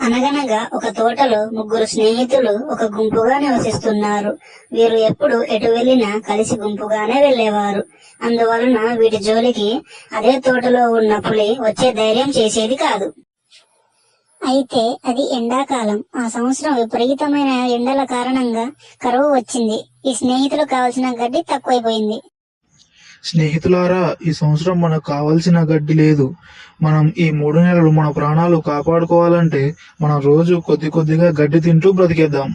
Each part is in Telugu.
అనగనగా ఒక తోటలో ముగ్గురు స్నేహితులు ఒక గుంపుగా నివసిస్తున్నారు. వీరు ఎప్పుడు ఎటు వెళ్లినా కలిసి గుంపుగానే వెళ్లేవారు. అందువలన వీటి జోలికి అదే తోటలో ఉన్న పులి వచ్చే ధైర్యం చేసేది కాదు. అయితే అది ఎండాకాలం. ఆ సంవత్సరం విపరీతమైన ఎండల కారణంగా కరువు వచ్చింది. ఈ స్నేహితులకు కావలసిన గడ్డి తక్కువైపోయింది. స్నేహితులారా, ఈ సంవత్సరం మనకు కావలసిన గడ్డి లేదు. మనం ఈ 3 నెలలు మన ప్రాణాలు కాపాడుకోవాలంటే మనం రోజు కొద్ది కొద్దిగా గడ్డి తింటూ బ్రతికేద్దాం.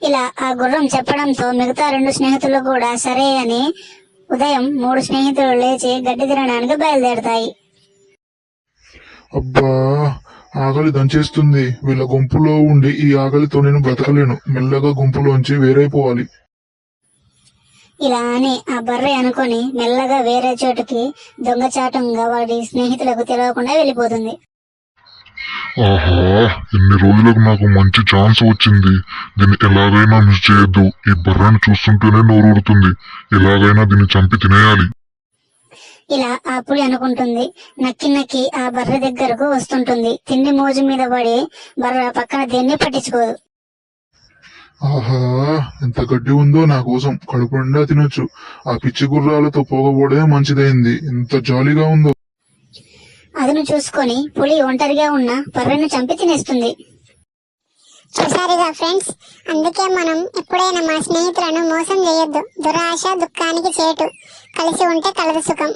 ఇలా ఆ గుర్రం చెప్పడంతో మిగతా 2 స్నేహితులు కూడా సరే అని ఉదయం 3 స్నేహితులు లేచి గడ్డి తినడానికి బయలుదేరతాయి. అబ్బా, ఆకలి దంచేస్తుంది. వీళ్ళ గుంపులో ఉండి ఈ ఆకలితో నేను బ్రతకలేను. మెల్లగా గుంపులోంచి వేరైపోవాలి. ఇలా అని ఆ బర్రె అనుకొని మెల్లగా వేరే చోటుకి దొంగచాటంగా వాడి స్నేహితులకు తెలియకుండా వెళ్ళిపోతుంది. ఆహా, ఇన్ని రోజులకు నాకు మంచి ఛాన్స్ వచ్చింది. దీన్ని ఎలాగైనా మిస్ చేయొద్దు. ఈ బర్రెని చూస్తుంటేనే నోరూరుతుంది. ఎలాగైనా దీన్ని చంపి తినేయాలి. ఇలా ఆ పులి అనుకుంటుంది. నక్కి నక్కి ఆ బర్రె దగ్గరకు వస్తుంటుంది. తిండి మోజు మీద పడి బర్రె పక్కన దేన్ని పట్టించుకోదు. ఆహా, ఎంత గడ్డి ఉందో నా కోసం. కడుపు నిండా తినొచ్చు. ఆ పిచ్చి గుర్రాలతో పోగబోవడమే మంచిదైంది. ఎంత జాలీగా ఉందో. అదును చూసుకొని పులి ఒంటరిగా ఉన్న బర్రెను చంపి తినేస్తుంది. చూసారుగా ఫ్రెండ్స్, అందుకే మనం ఎప్పుడైనా మా స్నేహితులను మోసం చేయొద్దు. దురాశ దుఃఖానికి చేటు. కలిసి ఉంటే కలదు సుఖం.